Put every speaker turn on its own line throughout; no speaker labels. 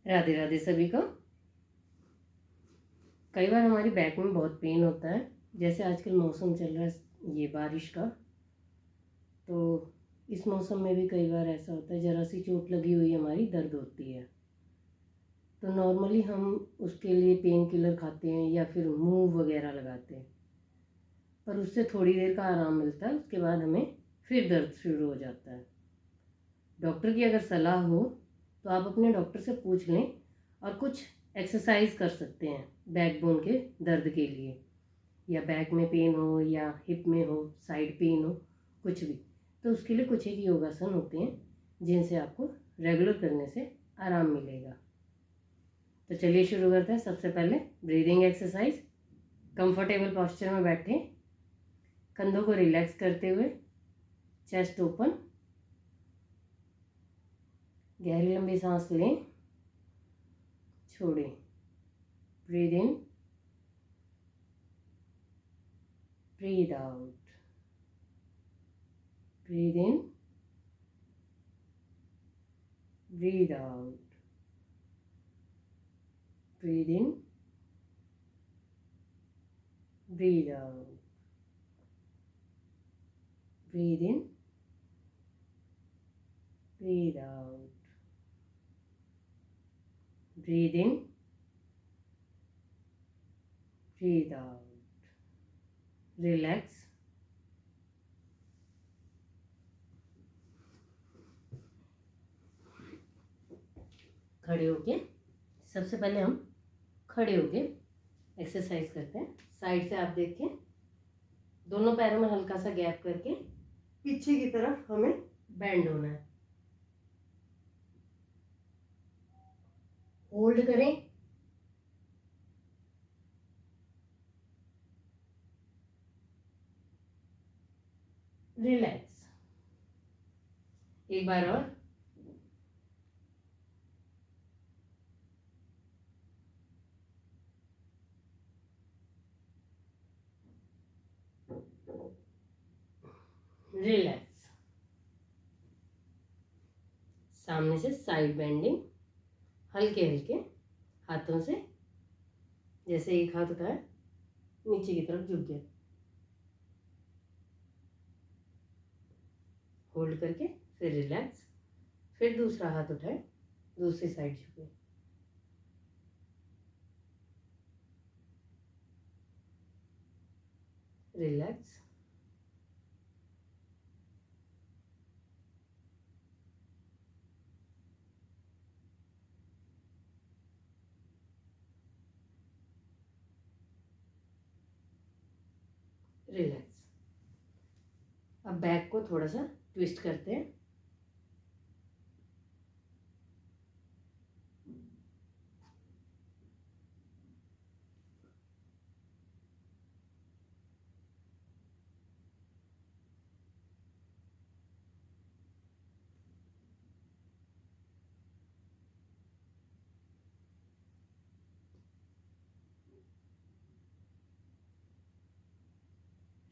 राधे राधे सभी को। कई बार हमारी बैक में बहुत पेन होता है, जैसे आजकल मौसम चल रहा है ये बारिश का, तो इस मौसम में भी कई बार ऐसा होता है ज़रा सी चोट लगी हुई हमारी दर्द होती है। तो नॉर्मली हम उसके लिए पेन किलर खाते हैं या फिर मूव वगैरह लगाते हैं, पर उससे थोड़ी देर का आराम मिलता है, उसके बाद हमें फिर दर्द शुरू हो जाता है। डॉक्टर की अगर सलाह हो तो आप अपने डॉक्टर से पूछ लें और कुछ एक्सरसाइज कर सकते हैं बैकबोन के दर्द के लिए, या बैक में पेन हो या हिप में हो, साइड पेन हो, कुछ भी। तो उसके लिए कुछ एक योगासन होते हैं जिनसे आपको रेगुलर करने से आराम मिलेगा। तो चलिए शुरू करते हैं। सबसे पहले ब्रीदिंग एक्सरसाइज। कंफर्टेबल पोस्चर में बैठें, कंधों को रिलैक्स करते हुए, चेस्ट ओपन, गहरी लंबी सांस लें, छोड़ें, breathe in, breathe out, breathe in, breathe out, breathe in, breathe out, breathe in, breathe out, breathe in, breathe out, relax. खड़े होके, सबसे पहले हम खड़े होके एक्सरसाइज करते हैं। साइड से आप देखें, दोनों पैरों में हल्का सा गैप करके पीछे की तरफ हमें बेंड होना है। होल्ड करें, रिलैक्स। एक बार और, रिलैक्स। सामने से साइड बेंडिंग, हल्के हल्के हाथों से, जैसे एक हाथ उठाया नीचे की तरफ झुक गया, होल्ड करके फिर रिलैक्स, फिर दूसरा हाथ उठाए, दूसरी साइड झुके, रिलैक्स। रिलैक्स। अब बैक को थोड़ा सा ट्विस्ट करते हैं।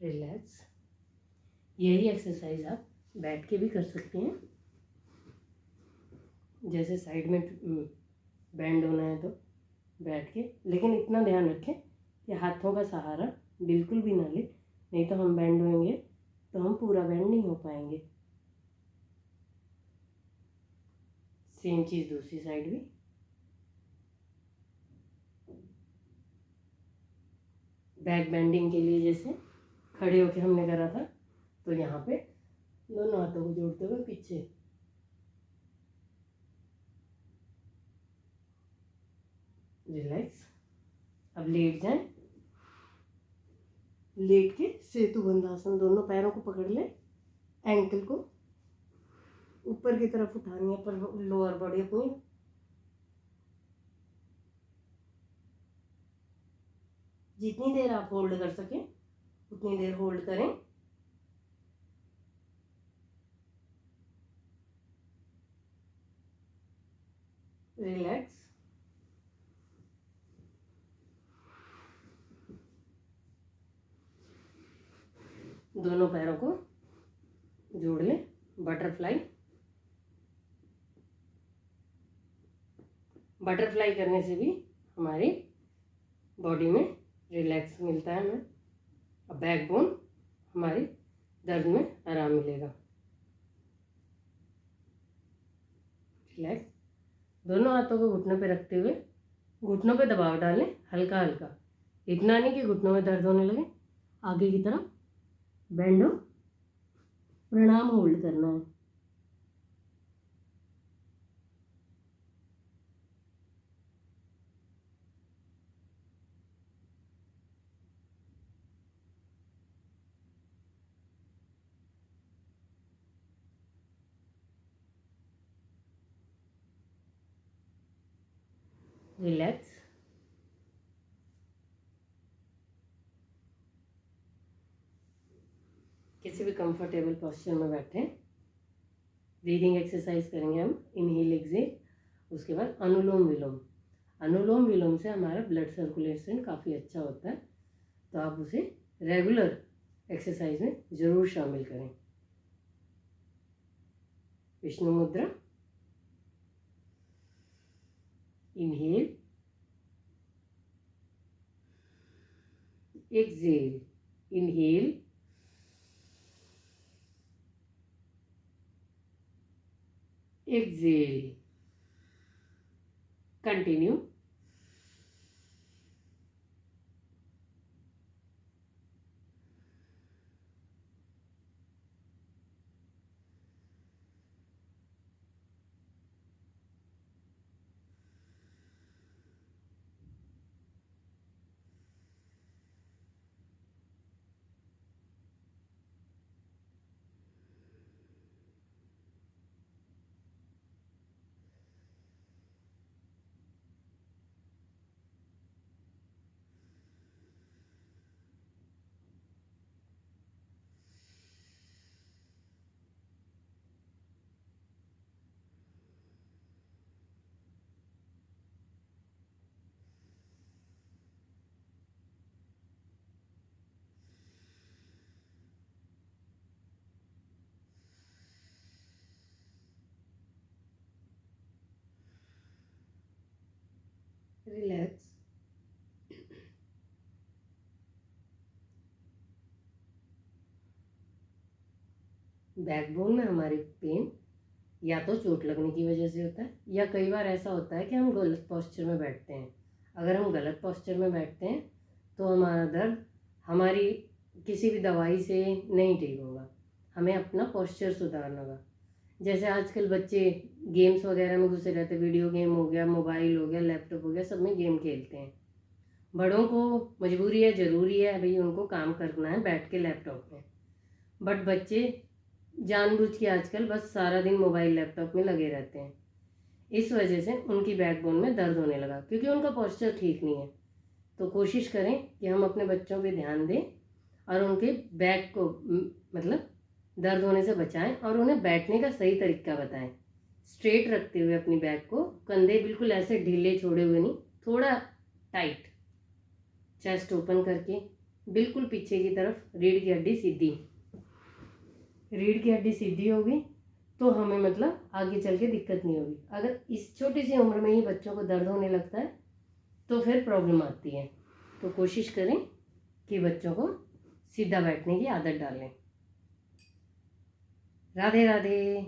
रिलैक्स। यही एक्सरसाइज आप बैठ के भी कर सकते हैं, जैसे साइड में बैंड होना है तो बैठ के, लेकिन इतना ध्यान रखें कि हाथों का सहारा बिल्कुल भी ना ले, नहीं तो हम बैंड होंगे तो हम पूरा बैंड नहीं हो पाएंगे। सेम चीज़ दूसरी साइड भी। बैक बेंडिंग के लिए जैसे खड़े होके हमने करा था, तो यहाँ पे दोनों हाथों को जोड़ते हुए पीछे, रिलैक्स। अब लेट जाएं, लेट के सेतु बंधासन, दोनों पैरों को पकड़ ले, एंकल को ऊपर की तरफ उठानी है, पर लोअर बॉडी अपनी जितनी देर आप होल्ड कर सकें उतनी देर होल्ड करें। रिलैक्स। दोनों पैरों को जोड़ लें, बटरफ्लाई। बटरफ्लाई करने से भी हमारी बॉडी में रिलैक्स मिलता है हमें, और बैकबोन हमारी दर्द में आराम मिलेगा। रिलैक्स। दोनों हाथों को घुटनों पे रखते हुए घुटनों पे दबाव डालें, हल्का हल्का, इतना नहीं कि घुटनों में दर्द होने लगे। आगे की तरफ बेंड हो, प्रणाम होल्ड करना है। रिलैक्स। किसी भी कंफर्टेबल पोस्चर में बैठें। ब्रीदिंग एक्सरसाइज करेंगे हम, इनहेल एक्सेल। उसके बाद अनुलोम विलोम। अनुलोम विलोम से हमारा ब्लड सर्कुलेशन काफ़ी अच्छा होता है, तो आप उसे रेगुलर एक्सरसाइज में ज़रूर शामिल करें। Vishnu mudra. Inhale, exhale, inhale, exhale, continue। Relax. Backbone में हमारी पेन या तो चोट लगने की वजह से होता है, या कई बार ऐसा होता है कि हम गलत पोस्चर में बैठते हैं। अगर हम गलत पोस्चर में बैठते हैं तो हमारा दर्द हमारी किसी भी दवाई से नहीं ठीक होगा। हमें अपना पोस्चर सुधारना होगा। जैसे आजकल बच्चे गेम्स वगैरह में घुसे रहते हैं, वीडियो गेम हो गया, मोबाइल हो गया, लैपटॉप हो गया, सब में गेम खेलते हैं। बड़ों को मजबूरी है, ज़रूरी है भाई, उनको काम करना है बैठ के लैपटॉप में, बट बच्चे जानबूझ के आजकल बस सारा दिन मोबाइल लैपटॉप में लगे रहते हैं। इस वजह से उनकी बैकबोन में दर्द होने लगा, क्योंकि उनका पोस्चर ठीक नहीं है। तो कोशिश करें कि हम अपने बच्चों पे ध्यान दें और उनके बैक को मतलब दर्द होने से बचाएं, और उन्हें बैठने का सही तरीका बताएं। स्ट्रेट रखते हुए अपनी बैक को, कंधे बिल्कुल ऐसे ढीले छोड़े हुए नहीं, थोड़ा टाइट, चेस्ट ओपन करके बिल्कुल पीछे की तरफ। रीढ़ की हड्डी सीधी, रीढ़ की हड्डी सीधी होगी तो हमें मतलब आगे चल के दिक्कत नहीं होगी। अगर इस छोटी सी उम्र में ही बच्चों को दर्द होने लगता है तो फिर प्रॉब्लम आती है। तो कोशिश करें कि बच्चों को सीधा बैठने की आदत डालें। राधे राधे।